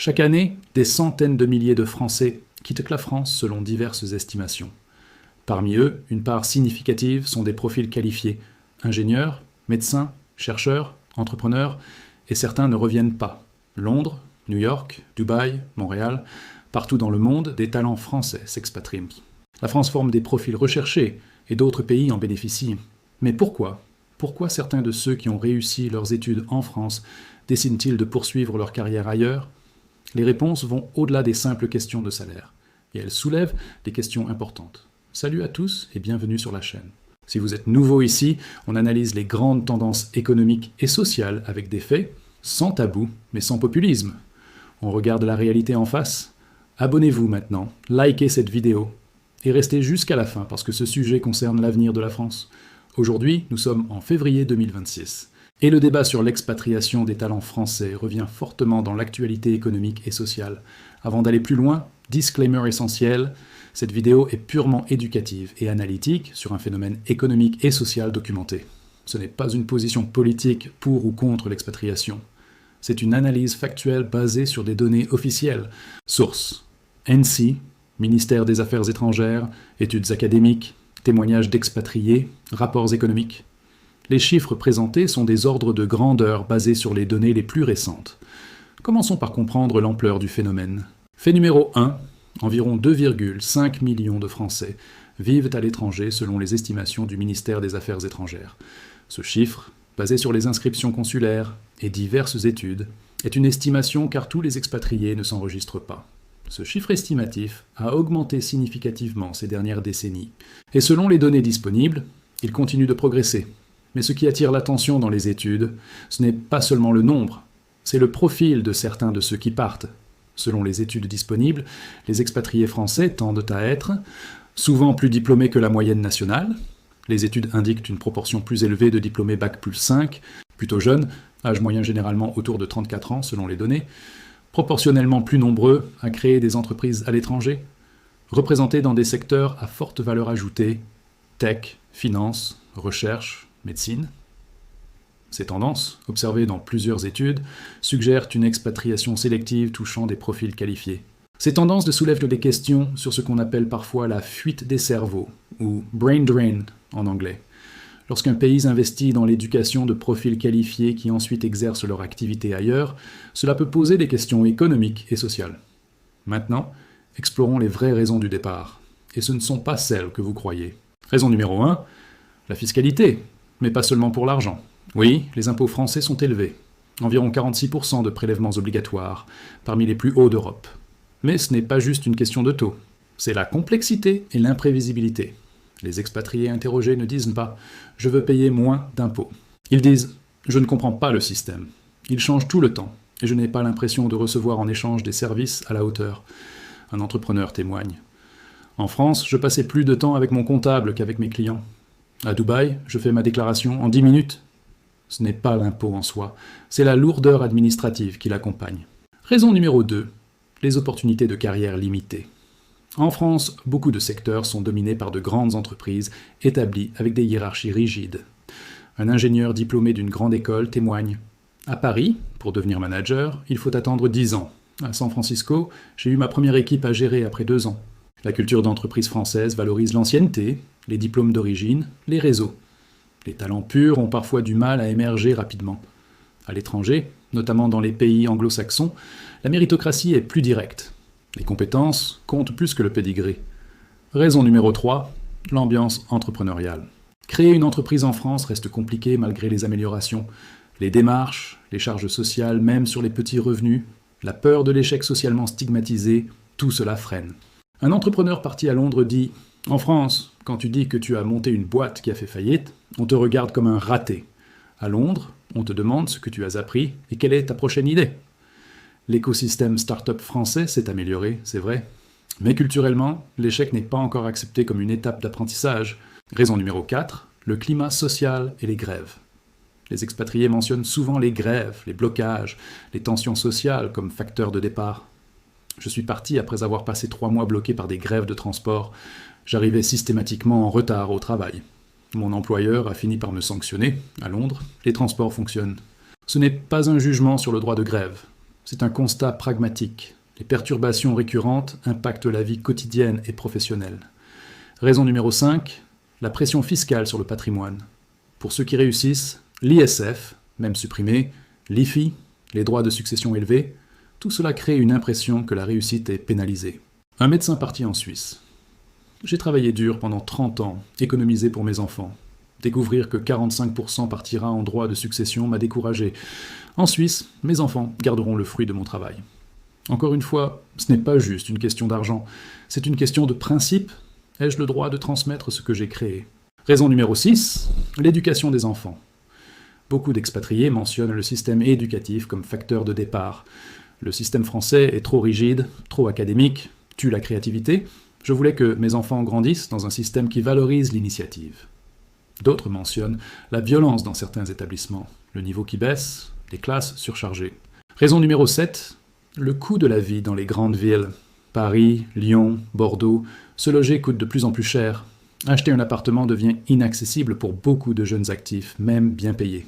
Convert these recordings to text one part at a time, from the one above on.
Chaque année, des centaines de milliers de Français quittent la France selon diverses estimations. Parmi eux, une part significative sont des profils qualifiés, ingénieurs, médecins, chercheurs, entrepreneurs, et certains ne reviennent pas. Londres, New York, Dubaï, Montréal, partout dans le monde, des talents français s'expatrient. La France forme des profils recherchés, et d'autres pays en bénéficient. Mais pourquoi ? Pourquoi certains de ceux qui ont réussi leurs études en France décident-ils de poursuivre leur carrière ailleurs ? Les réponses vont au-delà des simples questions de salaire, et elles soulèvent des questions importantes. Salut à tous et bienvenue sur la chaîne. Si vous êtes nouveau ici, on analyse les grandes tendances économiques et sociales avec des faits, sans tabou, mais sans populisme. On regarde la réalité en face. Abonnez-vous maintenant, likez cette vidéo, et restez jusqu'à la fin parce que ce sujet concerne l'avenir de la France. Aujourd'hui, nous sommes en février 2026. Et le débat sur l'expatriation des talents français revient fortement dans l'actualité économique et sociale. Avant d'aller plus loin, disclaimer essentiel, cette vidéo est purement éducative et analytique sur un phénomène économique et social documenté. Ce n'est pas une position politique pour ou contre l'expatriation. C'est une analyse factuelle basée sur des données officielles. Sources: ANSSI, Ministère des Affaires étrangères, études académiques, témoignages d'expatriés, rapports économiques. Les chiffres présentés sont des ordres de grandeur basés sur les données les plus récentes. Commençons par comprendre l'ampleur du phénomène. Fait numéro 1, environ 2,5 millions de Français vivent à l'étranger selon les estimations du ministère des Affaires étrangères. Ce chiffre, basé sur les inscriptions consulaires et diverses études, est une estimation car tous les expatriés ne s'enregistrent pas. Ce chiffre estimatif a augmenté significativement ces dernières décennies. Et selon les données disponibles, il continue de progresser. Mais ce qui attire l'attention dans les études, ce n'est pas seulement le nombre, c'est le profil de certains de ceux qui partent. Selon les études disponibles, les expatriés français tendent à être souvent plus diplômés que la moyenne nationale. Les études indiquent une proportion plus élevée de diplômés Bac+5, plutôt jeunes, âge moyen généralement autour de 34 ans selon les données, proportionnellement plus nombreux à créer des entreprises à l'étranger, représentés dans des secteurs à forte valeur ajoutée, tech, finance, recherche, médecine. Ces tendances, observées dans plusieurs études, suggèrent une expatriation sélective touchant des profils qualifiés. Ces tendances soulèvent des questions sur ce qu'on appelle parfois la fuite des cerveaux, ou brain drain en anglais. Lorsqu'un pays investit dans l'éducation de profils qualifiés qui ensuite exercent leur activité ailleurs, cela peut poser des questions économiques et sociales. Maintenant, explorons les vraies raisons du départ. Et ce ne sont pas celles que vous croyez. Raison numéro 1, la fiscalité, mais pas seulement pour l'argent. Oui, les impôts français sont élevés, environ 46% de prélèvements obligatoires, parmi les plus hauts d'Europe. Mais ce n'est pas juste une question de taux, c'est la complexité et l'imprévisibilité. Les expatriés interrogés ne disent pas « je veux payer moins d'impôts ». Ils disent « je ne comprends pas le système, il change tout le temps, et je n'ai pas l'impression de recevoir en échange des services à la hauteur ». Un entrepreneur témoigne. En France, je passais plus de temps avec mon comptable qu'avec mes clients. À Dubaï, je fais ma déclaration en 10 minutes. Ce n'est pas l'impôt en soi, c'est la lourdeur administrative qui l'accompagne. Raison numéro 2, les opportunités de carrière limitées. En France, beaucoup de secteurs sont dominés par de grandes entreprises établies avec des hiérarchies rigides. Un ingénieur diplômé d'une grande école témoigne. À Paris, pour devenir manager, il faut attendre 10 ans. À San Francisco, j'ai eu ma première équipe à gérer après 2 ans. La culture d'entreprise française valorise l'ancienneté, les diplômes d'origine, les réseaux. Les talents purs ont parfois du mal à émerger rapidement. À l'étranger, notamment dans les pays anglo-saxons, la méritocratie est plus directe. Les compétences comptent plus que le pédigré. Raison numéro 3, l'ambiance entrepreneuriale. Créer une entreprise en France reste compliqué malgré les améliorations. Les démarches, les charges sociales, même sur les petits revenus, la peur de l'échec socialement stigmatisé, tout cela freine. Un entrepreneur parti à Londres dit « En France, quand tu dis que tu as monté une boîte qui a fait faillite, on te regarde comme un raté. À Londres, on te demande ce que tu as appris et quelle est ta prochaine idée. » L'écosystème start-up français s'est amélioré, c'est vrai. Mais culturellement, l'échec n'est pas encore accepté comme une étape d'apprentissage. Raison numéro 4, le climat social et les grèves. Les expatriés mentionnent souvent les grèves, les blocages, les tensions sociales comme facteurs de départ. Je suis parti après avoir passé 3 mois bloqué par des grèves de transport. J'arrivais systématiquement en retard au travail. Mon employeur a fini par me sanctionner. À Londres, les transports fonctionnent. Ce n'est pas un jugement sur le droit de grève. c'est un constat pragmatique. Les perturbations récurrentes impactent la vie quotidienne et professionnelle. Raison numéro 5, la pression fiscale sur le patrimoine. Pour ceux qui réussissent, l'ISF, même supprimé, l'IFI, les droits de succession élevés, tout cela crée une impression que la réussite est pénalisée. Un médecin parti en Suisse. J'ai travaillé dur pendant 30 ans, économisé pour mes enfants. Découvrir que 45% partira en droit de succession m'a découragé. En Suisse, mes enfants garderont le fruit de mon travail. Encore une fois, ce n'est pas juste une question d'argent, c'est une question de principe. Ai-je le droit de transmettre ce que j'ai créé? Raison numéro 6, l'éducation des enfants. Beaucoup d'expatriés mentionnent le système éducatif comme facteur de départ. Le système français est trop rigide, trop académique, tue la créativité. Je voulais que mes enfants grandissent dans un système qui valorise l'initiative. D'autres mentionnent la violence dans certains établissements, le niveau qui baisse, les classes surchargées. Raison numéro 7, le coût de la vie dans les grandes villes. Paris, Lyon, Bordeaux, se loger coûte de plus en plus cher. Acheter un appartement devient inaccessible pour beaucoup de jeunes actifs, même bien payés.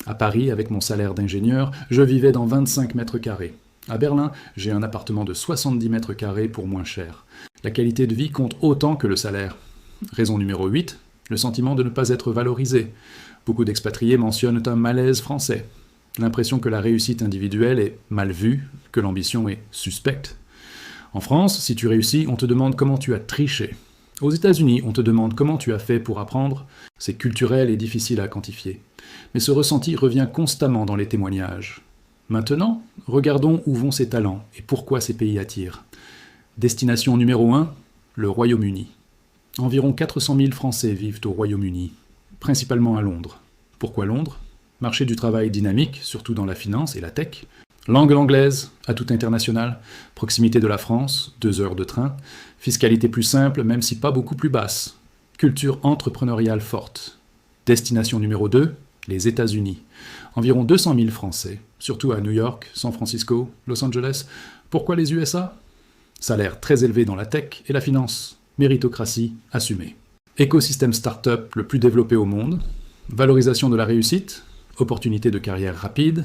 À Paris, avec mon salaire d'ingénieur, je vivais dans 25 mètres carrés. À Berlin, j'ai un appartement de 70 mètres carrés pour moins cher. La qualité de vie compte autant que le salaire. Raison numéro 8, le sentiment de ne pas être valorisé. Beaucoup d'expatriés mentionnent un malaise français. L'impression que la réussite individuelle est mal vue, que l'ambition est suspecte. En France, si tu réussis, on te demande comment tu as triché. Aux États-Unis, on te demande comment tu as fait pour apprendre. C'est culturel et difficile à quantifier. Mais ce ressenti revient constamment dans les témoignages. Maintenant, regardons où vont ces talents et pourquoi ces pays attirent. Destination numéro 1, le Royaume-Uni. Environ 400 000 Français vivent au Royaume-Uni, principalement à Londres. Pourquoi Londres? Marché du travail dynamique, surtout dans la finance et la tech. Langue anglaise, atout international. Proximité de la France, 2 heures de train. Fiscalité plus simple, même si pas beaucoup plus basse. Culture entrepreneuriale forte. Destination numéro 2, les États-Unis. Environ 200 000 Français, surtout à New York, San Francisco, Los Angeles. Pourquoi les USA? Salaire très élevé dans la tech et la finance. Méritocratie assumée. Écosystème start-up le plus développé au monde. Valorisation de la réussite. Opportunité de carrière rapide.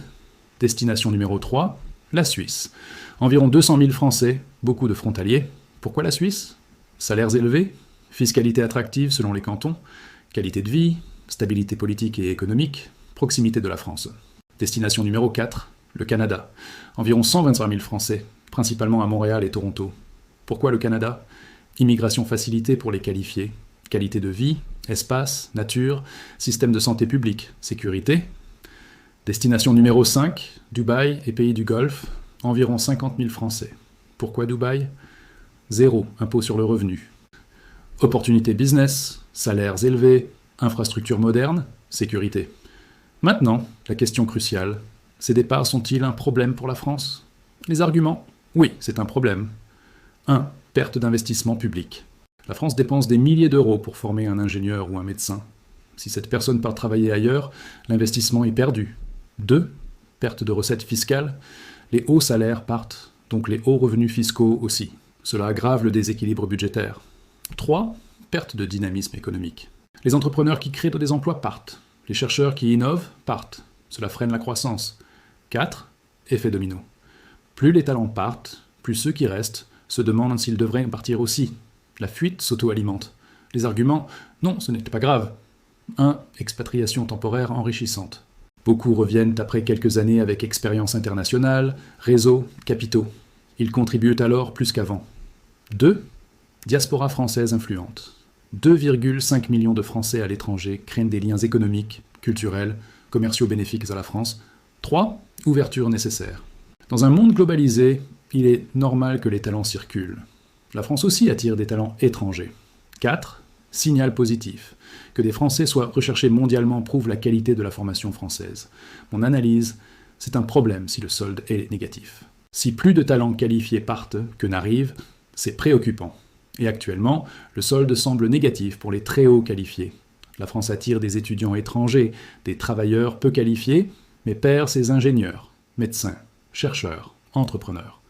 Destination numéro 3, la Suisse. Environ 200 000 Français, beaucoup de frontaliers. Pourquoi la Suisse? Salaires élevés, fiscalité attractive selon les cantons, qualité de vie, stabilité politique et économique, proximité de la France. Destination numéro 4, le Canada. Environ 125 000 Français, principalement à Montréal et Toronto. Pourquoi le Canada? Immigration facilitée pour les qualifiés, qualité de vie, espace, nature, système de santé publique, sécurité. Destination numéro 5, Dubaï et pays du Golfe, environ 50 000 Français. Pourquoi Dubaï? 0 impôt sur le revenu. Opportunités business, salaires élevés, infrastructures modernes, sécurité. Maintenant, la question cruciale, ces départs sont-ils un problème pour la France? Les arguments? Oui, c'est un problème. 1. Perte d'investissement public. La France dépense des milliers d'euros pour former un ingénieur ou un médecin. Si cette personne part travailler ailleurs, l'investissement est perdu. 2. Perte de recettes fiscales. Les hauts salaires partent, donc les hauts revenus fiscaux aussi. Cela aggrave le déséquilibre budgétaire. 3. Perte de dynamisme économique. Les entrepreneurs qui créent des emplois partent. Les chercheurs qui innovent partent. Cela freine la croissance. 4. Effet domino. Plus les talents partent, plus ceux qui restent se demandent s'ils devraient partir aussi. La fuite s'auto-alimente. Les arguments, non, ce n'était pas grave. 1. Expatriation temporaire enrichissante. Beaucoup reviennent après quelques années avec expérience internationale, réseau, capitaux. Ils contribuent alors plus qu'avant. 2. Diaspora française influente. 2,5 millions de Français à l'étranger créent des liens économiques, culturels, commerciaux bénéfiques à la France. 3. Ouverture nécessaire. Dans un monde globalisé, il est normal que les talents circulent. La France aussi attire des talents étrangers. 4. Signal positif. Que des Français soient recherchés mondialement prouve la qualité de la formation française. Mon analyse, c'est un problème si le solde est négatif. Si plus de talents qualifiés partent que n'arrivent, c'est préoccupant. Et actuellement, le solde semble négatif pour les très hauts qualifiés. La France attire des étudiants étrangers, des travailleurs peu qualifiés, mais perd ses ingénieurs, médecins, chercheurs, entrepreneurs.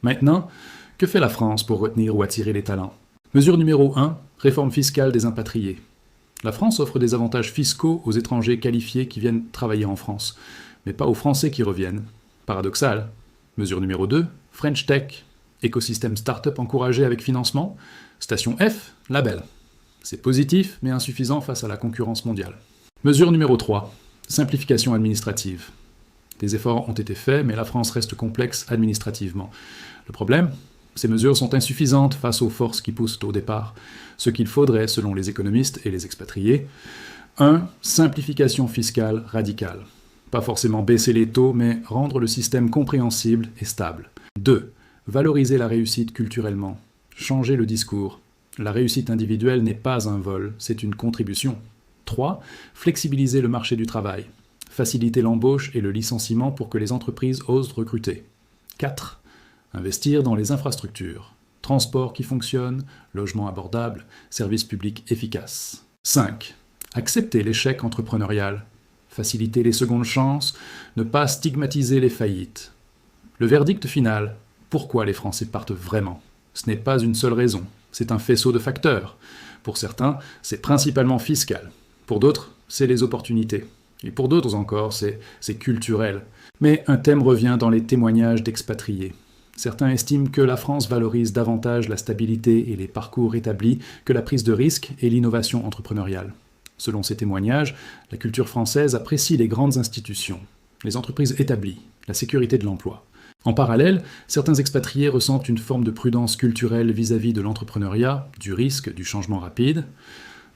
Maintenant, que fait la France pour retenir ou attirer les talents? Mesure numéro 1, réforme fiscale des impatriés. La France offre des avantages fiscaux aux étrangers qualifiés qui viennent travailler en France, mais pas aux Français qui reviennent. Paradoxal. Mesure numéro 2, French Tech, écosystème start-up encouragé avec financement. Station F, label. C'est positif, mais insuffisant face à la concurrence mondiale. Mesure numéro 3, simplification administrative. Des efforts ont été faits, mais la France reste complexe administrativement. Le problème, ces mesures sont insuffisantes face aux forces qui poussent au départ. Ce qu'il faudrait, selon les économistes et les expatriés, 1. Simplification fiscale radicale. Pas forcément baisser les taux, mais rendre le système compréhensible et stable. 2. Valoriser la réussite culturellement. Changer le discours. La réussite individuelle n'est pas un vol, c'est une contribution. 3. Flexibiliser le marché du travail. Faciliter l'embauche et le licenciement pour que les entreprises osent recruter. 4. Investir dans les infrastructures. Transport qui fonctionne, logement abordable, services publics efficaces. 5. Accepter l'échec entrepreneurial. Faciliter les secondes chances, ne pas stigmatiser les faillites. Le verdict final, pourquoi les Français partent vraiment? Ce n'est pas une seule raison, c'est un faisceau de facteurs. Pour certains, c'est principalement fiscal. Pour d'autres, c'est les opportunités. Et pour d'autres encore, c'est culturel. Mais un thème revient dans les témoignages d'expatriés. Certains estiment que la France valorise davantage la stabilité et les parcours établis que la prise de risque et l'innovation entrepreneuriale. Selon ces témoignages, la culture française apprécie les grandes institutions, les entreprises établies, la sécurité de l'emploi. En parallèle, certains expatriés ressentent une forme de prudence culturelle vis-à-vis de l'entrepreneuriat, du risque, du changement rapide.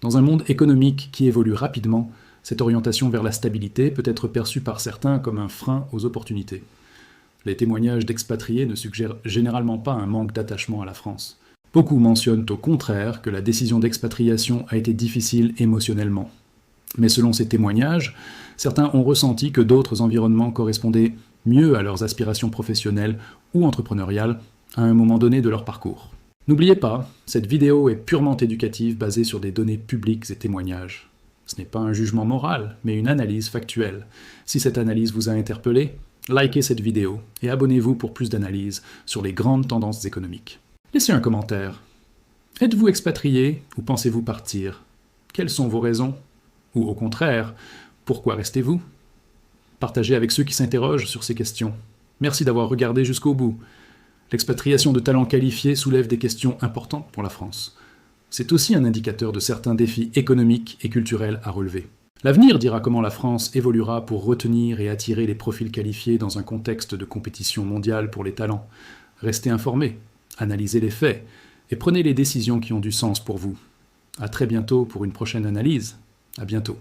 Dans un monde économique qui évolue rapidement, cette orientation vers la stabilité peut être perçue par certains comme un frein aux opportunités. Les témoignages d'expatriés ne suggèrent généralement pas un manque d'attachement à la France. Beaucoup mentionnent au contraire que la décision d'expatriation a été difficile émotionnellement. Mais selon ces témoignages, certains ont ressenti que d'autres environnements correspondaient mieux à leurs aspirations professionnelles ou entrepreneuriales à un moment donné de leur parcours. N'oubliez pas, cette vidéo est purement éducative basée sur des données publiques et témoignages. Ce n'est pas un jugement moral, mais une analyse factuelle. Si cette analyse vous a interpellé, likez cette vidéo et abonnez-vous pour plus d'analyses sur les grandes tendances économiques. Laissez un commentaire. Êtes-vous expatrié ou pensez-vous partir? Quelles sont vos raisons? Ou au contraire, pourquoi restez-vous? Partagez avec ceux qui s'interrogent sur ces questions. Merci d'avoir regardé jusqu'au bout. L'expatriation de talents qualifiés soulève des questions importantes pour la France. C'est aussi un indicateur de certains défis économiques et culturels à relever. L'avenir dira comment la France évoluera pour retenir et attirer les profils qualifiés dans un contexte de compétition mondiale pour les talents. Restez informés, analysez les faits et prenez les décisions qui ont du sens pour vous. À très bientôt pour une prochaine analyse. À bientôt.